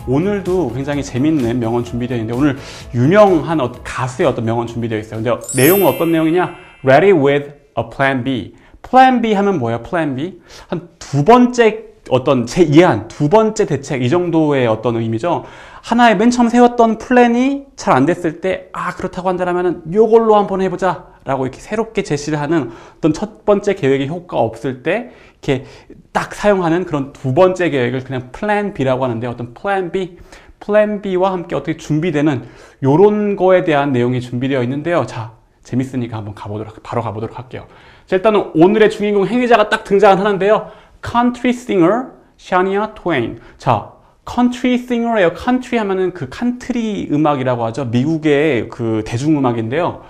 오늘도 굉장히 재밌는 명언 준비되어 있는데 오늘 유명한 가수의 어떤 명언 준비되어 있어요. 근데 내용은 어떤 내용이냐? Ready with a plan B. plan B 하면 뭐예요? plan B? 한 두 번째 어떤 제2안, 두 번째 대책 이 정도의 어떤 의미죠. 하나의 맨 처음 세웠던 플랜이 잘 안 됐을 때 그렇다고 한다면은 요걸로 한번 해보자 라고 이렇게 새롭게 제시를 하는 어떤 첫 번째 계획의 효과가 없을 때 이렇게 딱 사용하는 그런 두 번째 계획을 그냥 플랜 B라고 하는데 어떤 플랜 B와 함께 어떻게 준비되는 요런 거에 대한 내용이 준비되어 있는데요. 자, 재밌으니까 한번 바로 가보도록 할게요. 자, 일단은 오늘의 주인공 행위자가 딱 등장을 하는데요. Country singer 샤니아 트웨인. 자, country singer예요. country 하면은 그 컨트리 음악이라고 하죠. 미국의 그 대중음악인데요.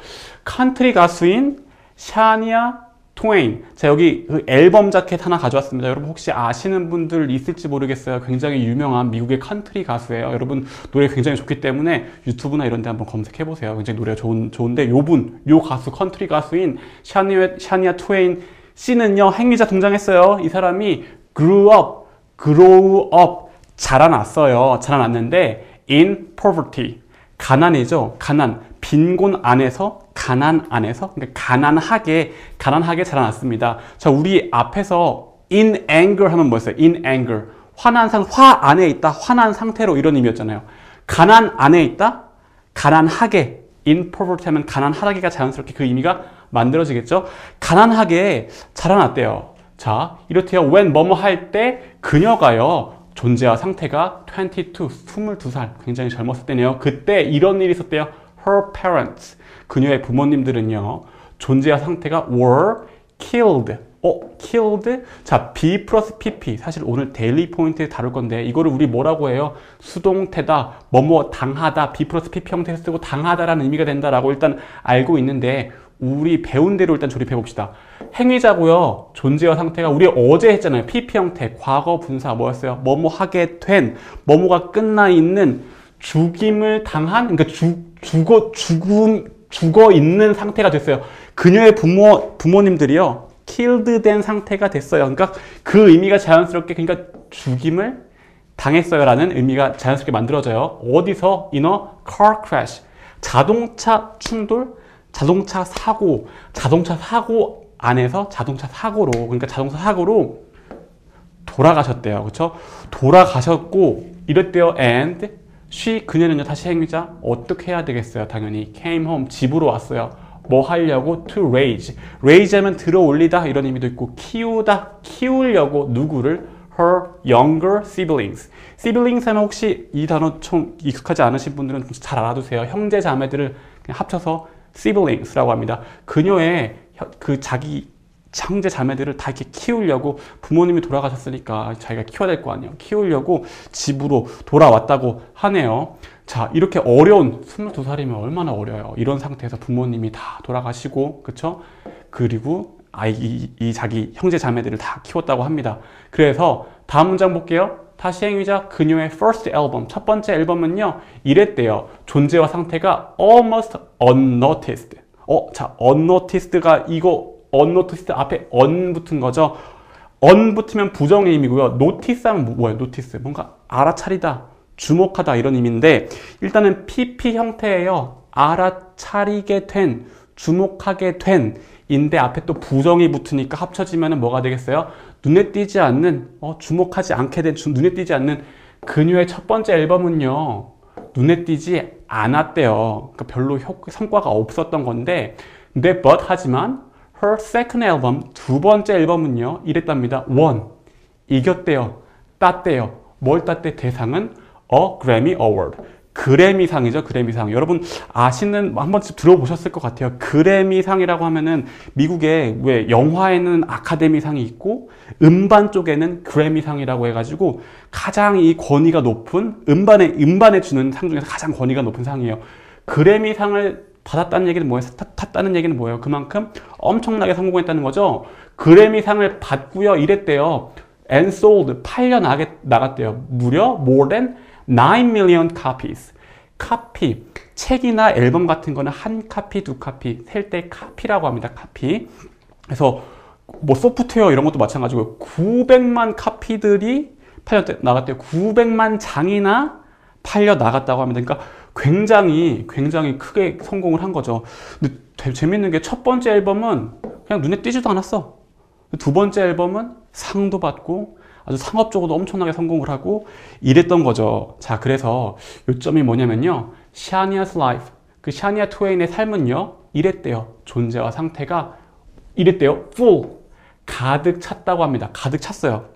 country 가수인 샤니아 트웨인. 자, 여기 그 앨범 자켓 하나 가져왔습니다. 여러분 혹시 아시는 분들 있을지 모르겠어요. 굉장히 유명한 미국의 컨트리 가수예요. 여러분 노래 굉장히 좋기 때문에 유튜브나 이런 데 한번 검색해 보세요. 굉장히 노래가 좋은데 요 가수 컨트리 가수인 샤니아 트웨인 씨는요, 행위자 등장했어요. 이 사람이 grow up, 자라났어요. 자라났는데 in poverty, 가난이죠. 빈곤 안에서, 그러니까 가난하게 자라났습니다. 자, 우리 앞에서 in anger 하면 뭐였어요? in anger, 화 안에 있다, 화난 상태로 이런 의미였잖아요. 가난 안에 있다, 가난하게, in poverty 하면 가난하다기가 자연스럽게 그 의미가 만들어지겠죠? 가난하게 자라났대요. 자, 이렇대요. when 뭐뭐 할 때 그녀가요, 존재와 상태가 22살, 굉장히 젊었을 때네요. 그때 이런 일이 있었대요. her parents, 그녀의 부모님들은요, 존재와 상태가 were killed. killed? 자, B 플러스 PP. 사실 오늘 데일리 포인트에 다룰 건데, 이거를 우리 뭐라고 해요? 수동태다, 뭐뭐 당하다, B 플러스 PP 형태를 쓰고 당하다라는 의미가 된다라고 일단 알고 있는데, 우리 배운 대로 일단 조립해 봅시다. 행위자고요. 존재와 상태가 우리 어제 했잖아요. PP 형태, 과거 분사 뭐였어요? 뭐뭐 하게 된, 뭐뭐가 끝나 있는, 죽임을 당한, 그러니까 죽어 있는 상태가 됐어요. 그녀의 부모님들이요, killed 된 상태가 됐어요. 그러니까 그 의미가 자연스럽게, 그러니까 죽임을 당했어요 라는 의미가 자연스럽게 만들어져요. 어디서? in a car crash, 자동차 충돌, 자동차 사고 안에서 자동차 사고로 돌아가셨대요. 그렇죠? 돌아가셨고 이랬대요. and 그녀는요, 다시 행위자 어떻게 해야 되겠어요? 당연히 came home, 집으로 왔어요. 뭐 하려고? to raise 하면 들어 올리다 이런 의미도 있고, 키우려고 누구를? her younger siblings 하면 혹시 이 단어 좀 익숙하지 않으신 분들은 잘 알아두세요. 형제 자매들을 그냥 합쳐서 siblings라고 합니다. 그녀의 자기 형제 자매들을 다 이렇게 키우려고, 부모님이 돌아가셨으니까 자기가 키워야 될 거 아니에요. 키우려고 집으로 돌아왔다고 하네요. 자, 이렇게 어려운 22살이면 얼마나 어려요. 이런 상태에서 부모님이 다 돌아가시고, 그쵸? 그리고 자기 형제 자매들을 다 키웠다고 합니다. 그래서 다음 문장 볼게요. 다시 행위자 그녀의 first 앨범, 첫 번째 앨범은요, 이랬대요. 존재와 상태가 almost unnoticed. 자, unnoticed가 이거 unnoticed 앞에 un 붙은 거죠. un 붙으면 부정의 의미고요. notice 하면 뭐예요? notice. 뭔가 알아차리다, 주목하다 이런 의미인데, 일단은 PP 형태예요. 알아차리게 된, 주목하게 된 인데 앞에 또 부정이 붙으니까 합쳐지면 뭐가 되겠어요? 눈에 띄지 않는, 주목하지 않게 된, 눈에 띄지 않는 그녀의 첫 번째 앨범은요, 눈에 띄지 않았대요. 그러니까 별로 성과가 없었던 건데, 하지만 her second album, 두 번째 앨범은요, 이랬답니다. won, 이겼대요. 땄대요. 뭘 땄대? 대상은 a Grammy Award. 그래미상이죠. 그래미상. 여러분 아시는, 한 번쯤 들어보셨을 것 같아요. 그래미상이라고 하면은 미국의 왜 영화에는 아카데미상이 있고 음반 쪽에는 그래미상이라고 해가지고 가장 이 권위가 높은, 음반에 주는 상 중에서 가장 권위가 높은 상이에요. 그래미상을 받았다는 얘기는 뭐예요? 탔다는 얘기는 뭐예요? 그만큼 엄청나게 성공했다는 거죠. 그래미상을 받고요, 이랬대요. and sold, 팔려 나갔대요. 무려 more than 9 million copies. 카피, 책이나 앨범 같은 거는 한 카피, 두 카피, 셀 때 카피라고 합니다. 카피. 그래서 뭐 소프트웨어 이런 것도 마찬가지고 900만 카피들이 팔려 나갔대요. 900만 장이나 팔려 나갔다고 합니다. 그러니까 굉장히 크게 성공을 한 거죠. 근데 재밌는 게 첫 번째 앨범은 그냥 눈에 띄지도 않았어. 두 번째 앨범은 상도 받고 아주 상업적으로도 엄청나게 성공을 하고 이랬던 거죠. 자, 그래서 요점이 뭐냐면요. 샤니아's life, 그 샤니아 트웨인의 삶은요. 이랬대요. 존재와 상태가 이랬대요. full, 가득 찼다고 합니다. 가득 찼어요.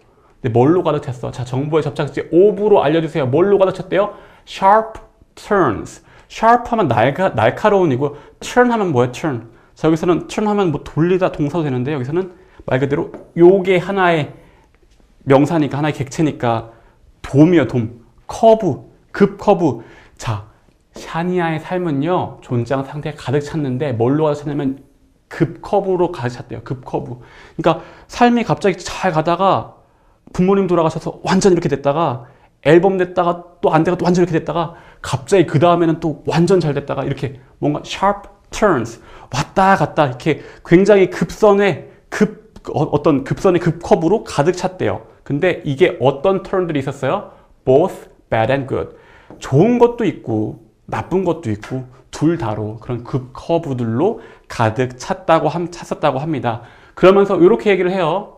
근데 뭘로 가득 찼어? 자, 정보의 접착제 of로 알려주세요. 뭘로 가득 찼대요? sharp turns. sharp 하면 날카로운이고 turn 하면 뭐예요? turn. 자, 여기서는 turn 하면 뭐 돌리다 동사도 되는데 여기서는 말 그대로 요게 하나의 명사니까 하나의 객체니까 돔이요, 돔. 커브, 급 커브. 자, 샤니아의 삶은요, 존재한 상태가 가득 찼는데 뭘로 가득 찼냐면 급 커브로 가득 찼대요. 급 커브. 그러니까 삶이 갑자기 잘 가다가 부모님 돌아가셔서 완전 이렇게 됐다가 앨범 냈다가 또 안 되가 또 완전 이렇게 됐다가 갑자기 그 다음에는 또 완전 잘 됐다가 이렇게 뭔가 sharp turns 왔다 갔다 이렇게 굉장히 급선의 어떤 급선의 급커브로 가득 찼대요. 근데 이게 어떤 turn들이 있었어요? both bad and good. 좋은 것도 있고 나쁜 것도 있고 둘 다로 그런 급커브들로 가득 찼었다고 합니다. 그러면서 이렇게 얘기를 해요.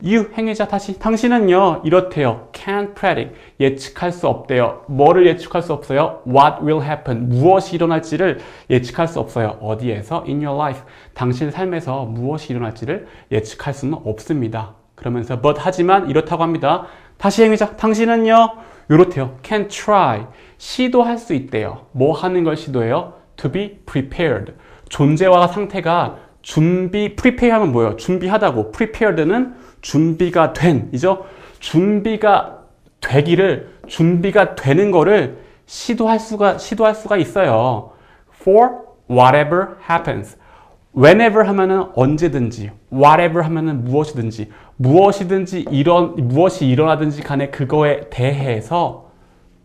You, 행위자 다시. 당신은요, 이렇대요. Can't predict. 예측할 수 없대요. 뭐를 예측할 수 없어요? What will happen. 무엇이 일어날지를 예측할 수 없어요. 어디에서? In your life. 당신의 삶에서 무엇이 일어날지를 예측할 수는 없습니다. 그러면서 but 하지만 이렇다고 합니다. 다시 행위자. 당신은요, 이렇대요. Can try. 시도할 수 있대요. 뭐 하는 걸 시도해요? To be prepared. 존재와 상태가 prepare 하면 뭐예요? 준비하다고. prepared는 준비가 된, 이죠? 준비가 되는 거를 시도할 수가 있어요. For whatever happens. Whenever 하면은 언제든지, whatever 하면은 무엇이 일어나든지 간에 그거에 대해서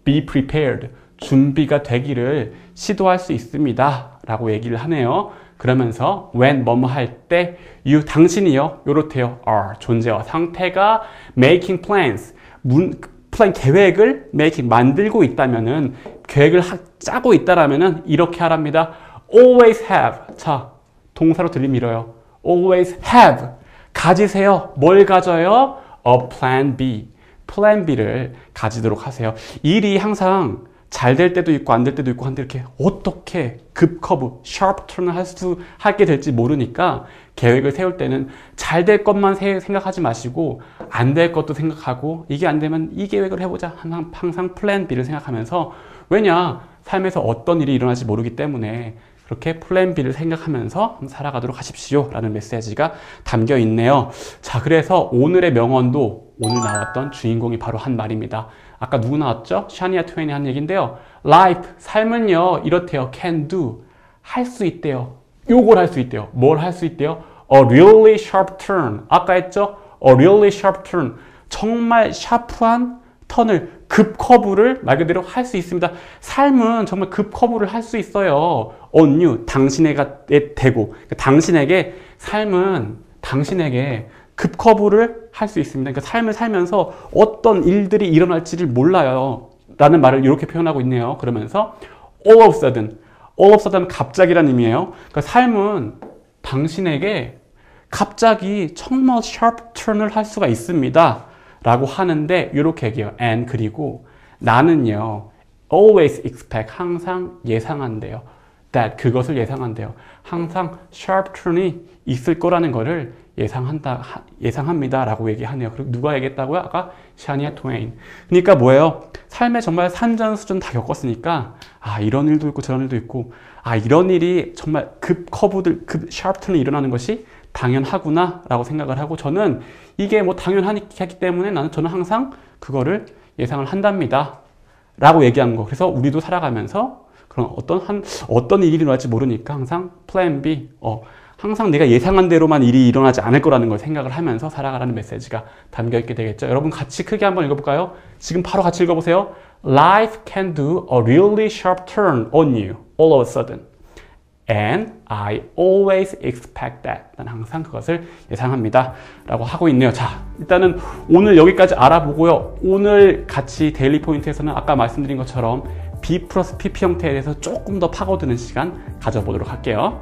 be prepared. 준비가 되기를 시도할 수 있습니다. 라고 얘기를 하네요. 그러면서 when 뭐뭐 할 때 you 당신이요 요렇대요. are 존재와 상태가 making plans 플랜 계획을 만들고 있다면은 계획을 짜고 있다라면은 이렇게 하랍니다. always have. 자, 동사로 들이밀어요. always have. 가지세요. 뭘 가져요? a plan B. plan B를 가지도록 하세요. 일이 항상 잘 될 때도 있고 안 될 때도 있고 한데 이렇게 어떻게 급커브, 샤프 턴을 하게 될지 모르니까 계획을 세울 때는 잘 될 것만 생각하지 마시고 안 될 것도 생각하고 이게 안 되면 이 계획을 해보자. 항상 플랜 B를 생각하면서 왜냐? 삶에서 어떤 일이 일어날지 모르기 때문에 그렇게 플랜 B를 생각하면서 살아가도록 하십시오. 라는 메시지가 담겨 있네요. 자, 그래서 오늘의 명언도 오늘 나왔던 주인공이 바로 한 말입니다. 아까 누구 나왔죠? 샤니아 트웨인이 한 얘기인데요. Life, 삶은요, 이렇대요. Can do. 할 수 있대요. 요걸 할 수 있대요. 뭘 할 수 있대요? A really sharp turn. 아까 했죠? A really sharp turn. 정말 샤프한 턴을, 급커브를 말 그대로 할 수 있습니다. 삶은 정말 급커브를 할 수 있어요. On you, 당신에게 되고. 당신에게, 삶은 당신에게 급커브를 할 수 있습니다. 그러니까 삶을 살면서 어떤 일들이 일어날지를 몰라요. 라는 말을 이렇게 표현하고 있네요. 그러면서 all of a sudden 갑자기란 의미예요. 그러니까 삶은 당신에게 갑자기 정말 sharp turn을 할 수가 있습니다. 라고 하는데 이렇게 얘기해요. and 그리고 나는요 always expect 항상 예상한대요. that 그것을 예상한대요. 항상 sharp turn이 있을 거라는 거를 예상합니다. 라고 얘기하네요. 그리고 누가 얘기했다고요? 아까 샤니아 트웨인. 그러니까 뭐예요? 삶에 정말 산전수전 다 겪었으니까 아 이런 일도 있고 저런 일도 있고 아 이런 일이 정말 급 sharp turn이 일어나는 것이 당연하구나 라고 생각을 하고 저는 이게 뭐 당연하기 때문에 저는 항상 그거를 예상을 한답니다. 라고 얘기한 거. 그래서 우리도 살아가면서 그런 어떤 일이 일어날지 모르니까 항상 플랜 B, 항상 내가 예상한 대로만 일이 일어나지 않을 거라는 걸 생각을 하면서 살아가라는 메시지가 담겨 있게 되겠죠. 여러분 같이 크게 한번 읽어볼까요? 지금 바로 같이 읽어보세요. Life can do a really sharp turn on you all of a sudden. and I always expect that. 난 항상 그것을 예상합니다. 라고 하고 있네요. 자, 일단은 오늘 여기까지 알아보고요. 오늘 같이 데일리 포인트에서는 아까 말씀드린 것처럼 B 플러스 PP 형태에 대해서 조금 더 파고드는 시간 가져보도록 할게요.